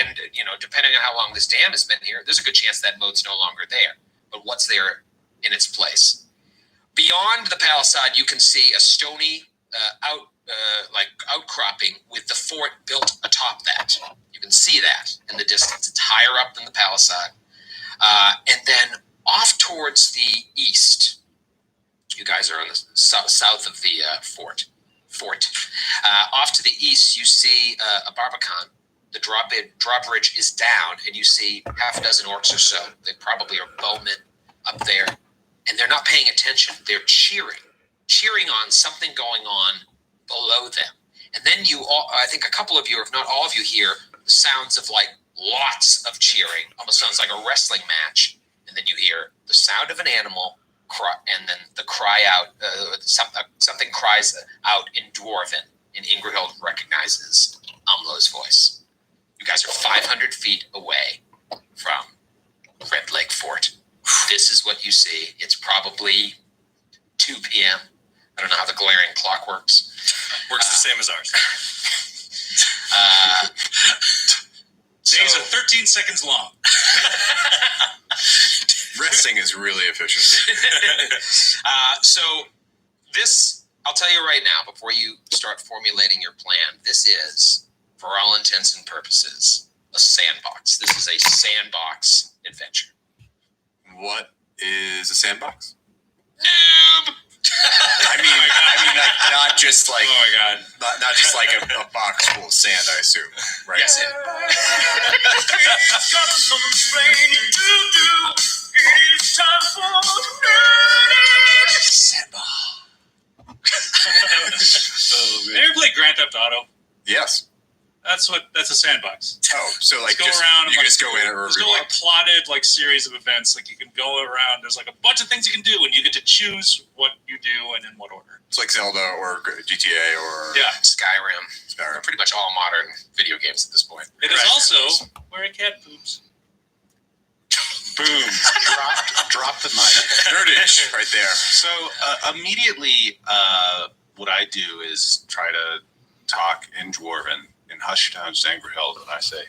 And depending on how long this dam has been here, there's a good chance that moat's no longer there. But what's there in its place? Beyond the palisade, you can see a stony outcropping with the fort built atop that. You can see that in the distance. It's higher up than the palisade. And then off towards the east, you guys are on the south of the fort. Off to the east, you see a barbican. The drawbridge is down, and you see half a dozen orcs or so. They probably are bowmen up there, and they're not paying attention. They're cheering on something going on below them. And then I think a couple of you, if not all of you, hear the sounds of like lots of cheering. Almost sounds like a wrestling match. And then you hear the sound of an animal. And then the cry out, something cries out in Dwarven, and Ingrahild recognizes Umlo's voice. You guys are 500 feet away from Red Lake Fort. This is what you see. It's probably 2 p.m. I don't know how the glaring clock works. Works the same as ours. Days are 13 seconds long. Resting is really efficient. So this, I'll tell you right now, before you start formulating your plan, this is, for all intents and purposes, a sandbox. This is a sandbox adventure. What is a sandbox? Noob! I mean, like, not just like Oh my god. not just like a box full of sand, I assume, right? Yes, it, Ever play Grand Theft Auto? Yes. That's a sandbox. Oh, so like Go just around you and, can just go in or there's no like plotted like series of events. Like you can go around. There's like a bunch of things you can do, and you get to choose what you do and in what order. it's like Zelda or GTA or Yeah. Skyrim. Skyrim. Pretty much all modern video games at this point. It is Right. also where a cat poops. Boom. Drop the mic. Nerdage right there. So immediately, what I do is try to talk in Dwarven in hushed tones to Ingrihild, and I say,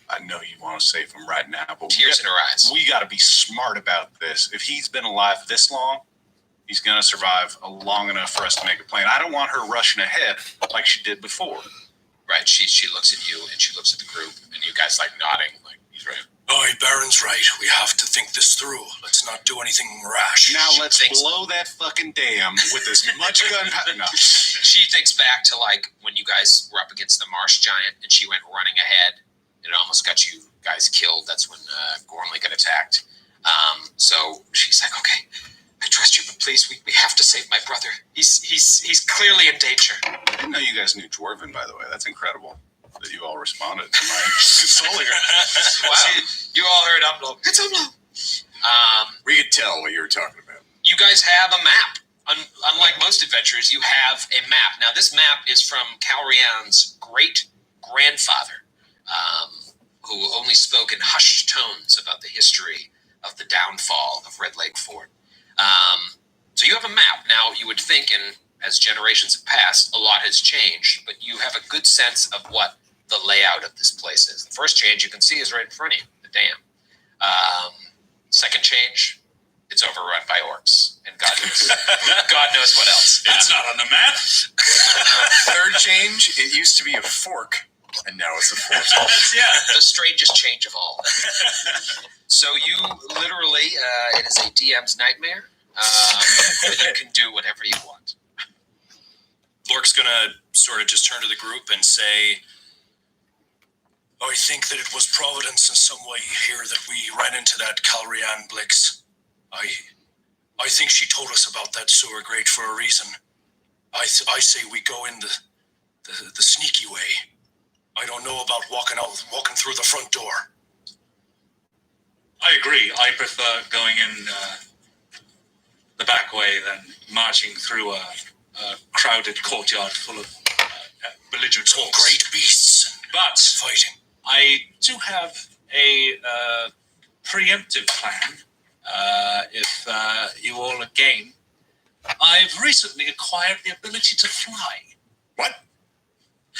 I know you want to save him right now, but Tears in her eyes. we got to be smart about this. If he's been alive this long, he's going to survive long enough for us to make a plan. I don't want her rushing ahead like she did before. Right, she looks at you and she looks at the group, and you guys like nodding, like he's right. Aye, Baron's right. We have to think this through. Let's not do anything rash. Now let's Thanks. blow that fucking dam with as much gunpowder. No. She thinks back to like when you guys were up against the marsh giant and she went running ahead. It almost got you guys killed. That's when Gormley got attacked. So she's like, okay, I trust you, but please, we have to save my brother. He's clearly in danger. I didn't know you guys knew Dwarven, by the way. That's incredible that you all responded to my consoling. Wow. You all heard Umlo. It's Umlo. We could tell what you were talking about. You guys have a map. Unlike most adventurers, you have a map. Now, this map is from Calrian's great-grandfather, who only spoke in hushed tones about the history of the downfall of Red Lake Fort. So you have a map. Now, you would think, and as generations have passed, a lot has changed, but you have a good sense of what the layout of this place is. The first change you can see is right in front of you, the dam. Second change, it's overrun by orcs, and God knows what else. It's not on the map. Third change, it used to be a fork, and now it's a fork. Yeah. The strangest change of all. So you literally, it is a DM's nightmare. You can do whatever you want. Lork's gonna sort of just turn to the group and say, I think that it was Providence in some way here that we ran into that Calrian Blix. I think she told us about that sewer grate for a reason. I say we go in the sneaky way. I don't know about walking through the front door. I agree. I prefer going in the back way than marching through a crowded courtyard full of belligerent orcs. Great beasts and But fighting. I do have a preemptive plan. If you all are game, I've recently acquired the ability to fly. What?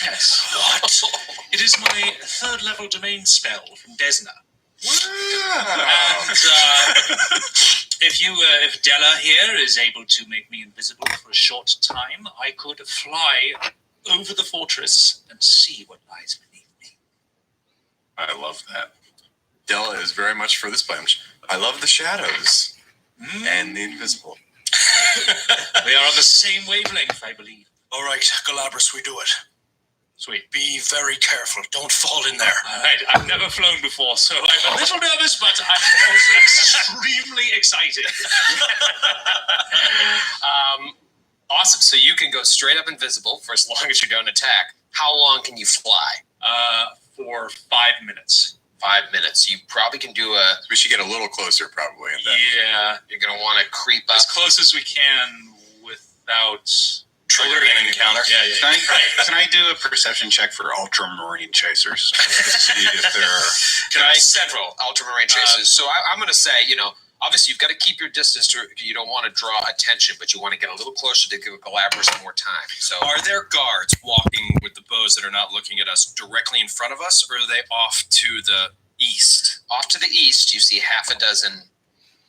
Yes. What? It is my third level domain spell from Desna. Wow. And if Della here is able to make me invisible for a short time, I could fly over the fortress and see what lies beneath me. I love that. Della is very much for this plan. I love the shadows and the invisible. We are on the same wavelength, I believe. All right, Galabras, we do it. Sweet. Be very careful. Don't fall in there. All right, I've never flown before, so I'm a little nervous, but I'm also extremely excited. Awesome. So you can go straight up invisible for as long as you don't attack. How long can you fly? For 5 minutes. 5 minutes. You probably can do We should get a little closer, probably. And then Yeah, you're going to want to creep up. as close as we can without Triggering an encounter. Yeah. Can I do a perception check for ultramarine chasers? Just to see if they're Can I several ultramarine chasers? So I'm going to say, Obviously, you've got to keep your distance. You don't want to draw attention, but you want to get a little closer to give Galabras more time. So, Are there guards walking with the bows that are not looking at us directly in front of us, or are they off to the east? off to the east, you see half a dozen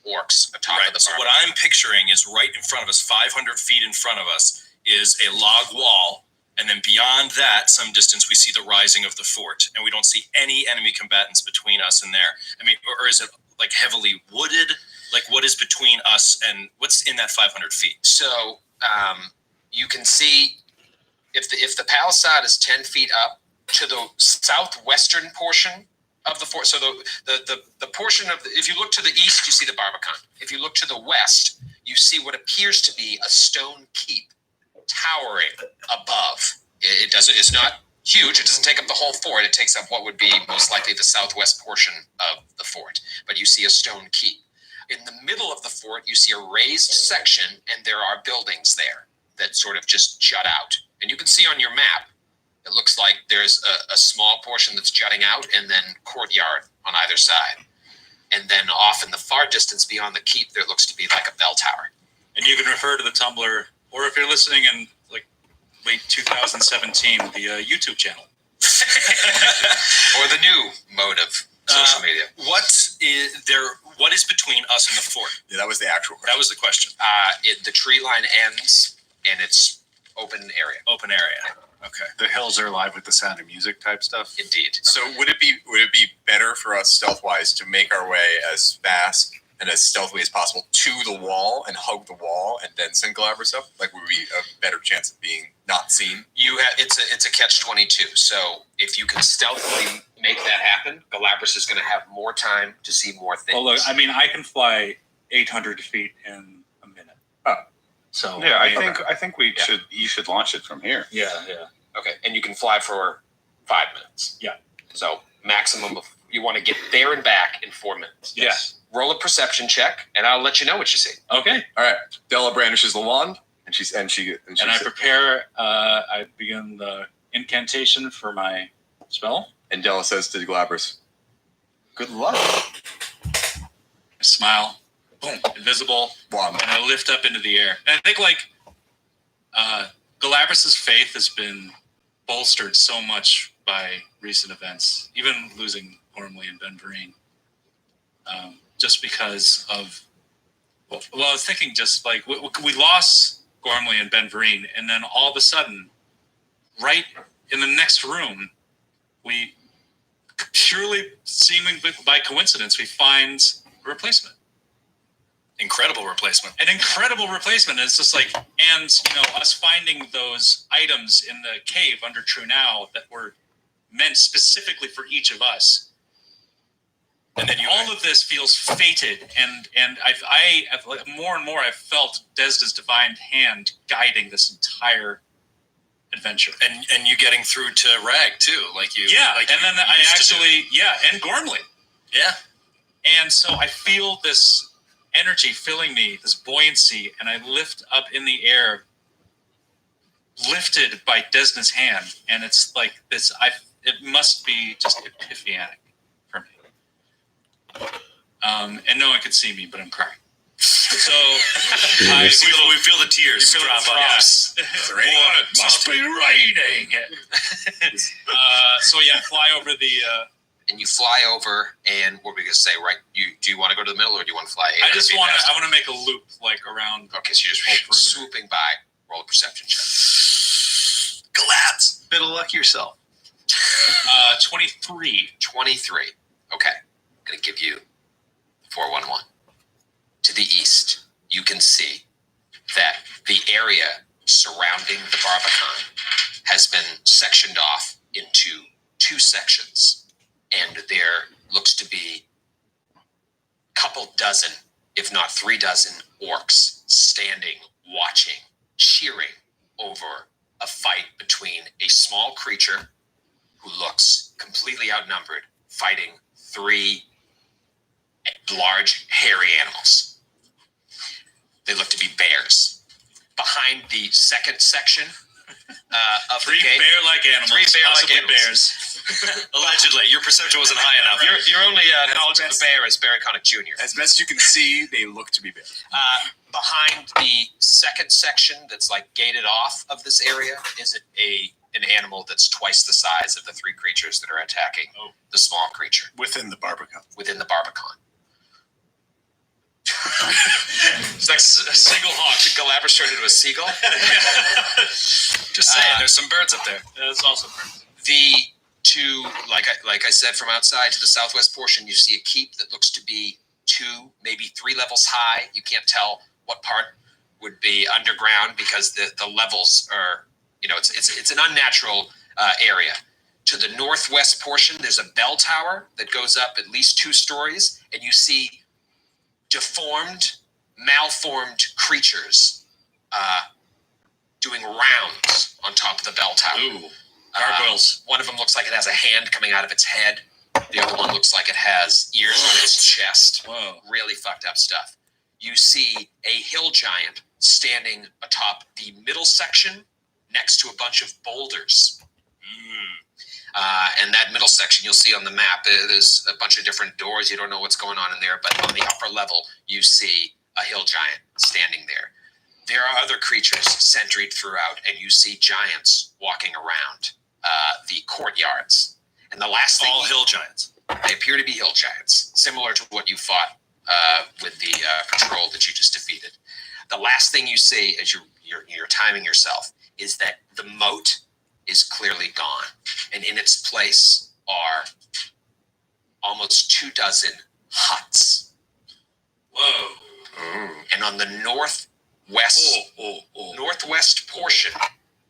orcs atop of the So bar. what I'm picturing is right in front of us, 500 feet in front of us, is a log wall. And then beyond that, some distance, we see the rising of the fort. And we don't see any enemy combatants between us and there. I mean, or is it like heavily wooded? Like what is between us and what's in that 500 feet? So you can see if the palisade is 10 feet up to the southwestern portion of the fort. So the portion of if you look to the east, you see the Barbican. If you look to the west, you see what appears to be a stone keep towering above. It's not huge. It doesn't take up the whole fort. It takes up what would be most likely the southwest portion of the fort. But you see a stone keep. In the middle of the fort, you see a raised section, and there are buildings there that sort of just jut out. And you can see on your map, it looks like there's a small portion that's jutting out, and then courtyard on either side. And then off in the far distance beyond the keep, there looks to be like a bell tower. And you can refer to the Tumblr, or if you're listening in like late 2017, the YouTube channel. Or the new mode of social media. What is between us and the fort? Yeah, that was the actual question. That was the question. The tree line ends, and it's open area. Open area. Okay. The hills are alive with the sound of music type stuff. Indeed. So would it be better for us stealth-wise to make our way as fast and as stealthily as possible to the wall and hug the wall and then send Galabras up? Like, would we a better chance of being not seen? It's a catch-22. So if you can stealthily make that happen, Galabras is going to have more time to see more things. Well, look, I mean, I can fly 800 feet in a minute. Oh. So Yeah, I think you should launch it from here. Yeah. Okay, and you can fly for 5 minutes. Yeah. So maximum of you want to get there and back in 4 minutes. Yes. Roll a perception check, and I'll let you know what you see. Okay. All right. Della brandishes the wand, and And I prepare. I begin the incantation for my spell. and Della says to Galabras, "Good luck." I smile. Boom. Invisible. Wand. And I lift up into the air. And I think Galabras' faith has been bolstered so much by recent events, even losing Gormley and Ben Vereen. Just because of, well, I was thinking just like we lost Gormley and Ben Vereen, and then all of a sudden, right in the next room, we purely seeming by coincidence, we find a replacement. Incredible replacement. An incredible replacement. It's just like, and us finding those items in the cave under True Now that were meant specifically for each of us. And then all of this feels fated, and I've more and more I've felt Desda's divine hand guiding this entire adventure. And you getting through to Rag too, and Gormley. Yeah. And so I feel this energy filling me, this buoyancy, and I lift up in the air, lifted by Desna's hand, and it's like this. It must be just epiphanic for me. And no one could see me, but I'm crying. So we feel the tears drop on us. It must be raining. Fly over the. And you fly over, and what were we gonna say? Right? Do you want to go to the middle, or do you want to fly? I want to make a loop around. Okay, so you're just swooping by. Roll a perception check. Galabs. Bit of luck yourself. 23. 23. Okay. I'm going to give you 411. To the east, you can see that the area surrounding the Barbican has been sectioned off into 2 sections. And there looks to be a couple dozen, if not 3 dozen, orcs standing, watching, cheering over a fight between a small creature who looks completely outnumbered, fighting 3 large, hairy animals. They look to be bears. Behind the second section of Three the gate. bear-like animals. Three bear-like Possibly animals. bears. Allegedly, your perception wasn't high enough. Your only knowledge of the bear is Barry Connick Jr. As best you can see, they look to be big. Behind the second section that's like gated off of this area is an animal that's twice the size of the three creatures that are attacking the small creature Within the Barbican. within the Barbican. It's like a single hawk. Did Galabras turn into a seagull? Just saying, there's some birds up there. There's also birds. Like I said, from outside to the southwest portion, you see a keep that looks to be 2, maybe 3 levels high. You can't tell what part would be underground because the levels are, it's an unnatural area. To the northwest portion, there's a bell tower that goes up at least 2 stories, and you see deformed, malformed creatures doing rounds on top of the bell tower. Ooh, gargoyles. One of them looks like it has a hand coming out of its head. The other one looks like it has ears on its chest. Whoa. Really fucked up stuff. You see a hill giant standing atop the middle section next to a bunch of boulders. And that middle section you'll see on the map, there's a bunch of different doors. You don't know what's going on in there, but on the upper level, you see a hill giant standing there. There are other creatures centered throughout, and you see giants walking around the courtyards. And the last thing... All hill giants. They appear to be hill giants, similar to what you fought with the patrol that you just defeated. The last thing you see as you're timing yourself is that the moat is clearly gone, and in its place are almost 24 huts. Whoa. And on the northwest portion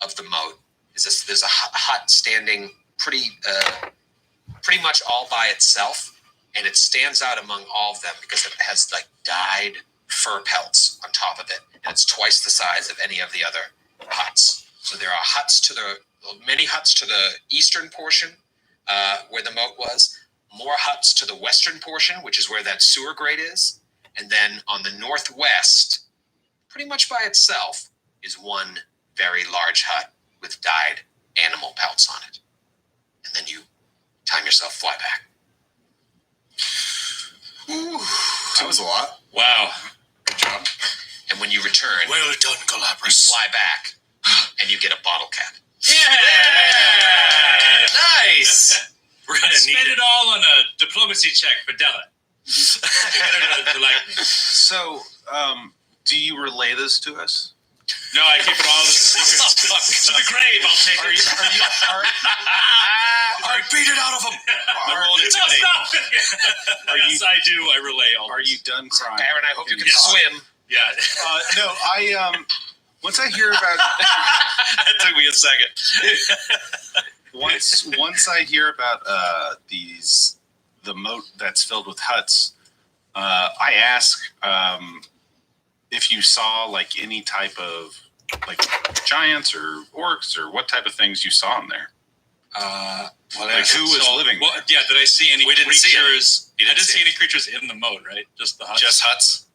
of the moat there's a hut standing pretty much all by itself, and it stands out among all of them because it has like dyed fur pelts on top of it, and it's twice the size of any of the other huts. So there are many huts to the eastern portion where the moat was, more huts to the western portion, which is where that sewer grate is, and then on the northwest, pretty much by itself, is one very large hut with dyed animal pelts on it. And then you time yourself, fly back. That was a lot. Wow. Good job. And when you return, Well done, you Galabras. fly back, and you get a bottle cap. Yeah! Nice! We're gonna need Spend it. it all on a diplomacy check for Della. So, do you relay this to us? No, I keep it all the secrets to the grave. I'll take it. I beat it out of him. No, stop it. Yes, I do. I relay all. Are you done crying? Baron, I hope you can Yes. swim. Yeah. No, once I hear about That took me a second. once I hear about the moat that's filled with huts, I ask if you saw like any type of like giants or orcs or what type of things you saw in there. Like who was living Well, there? yeah. Did I see any We didn't see 'em. creatures? You I didn't didn't see see 'em. any creatures in the moat, right? Just the huts. Just huts.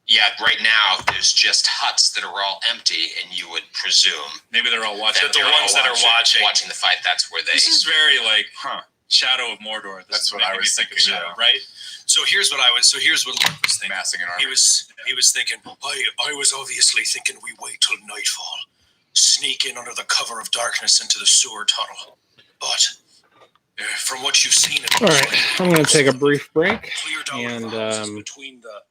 Yeah, right now there's just huts that are all empty, and you would presume Maybe they're all watching. that the they're ones all that are watching. the fight. That's where they. This is very like Huh. Shadow of Mordor. This That's is what I making me was think of thinking, Shadow, yeah. right? So here's what Lord was thinking. Massing an army. He was thinking, I was obviously thinking we wait till nightfall, sneak in under the cover of darkness into the sewer tunnel. But from what you've seen, it All looks right, like I'm going to take a brief break. cleared out and, of the houses between the.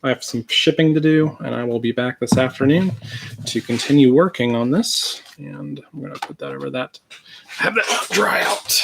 I have some shipping to do, and I will be back this afternoon to continue working on this. And I'm going to put that over that. Have that dry out.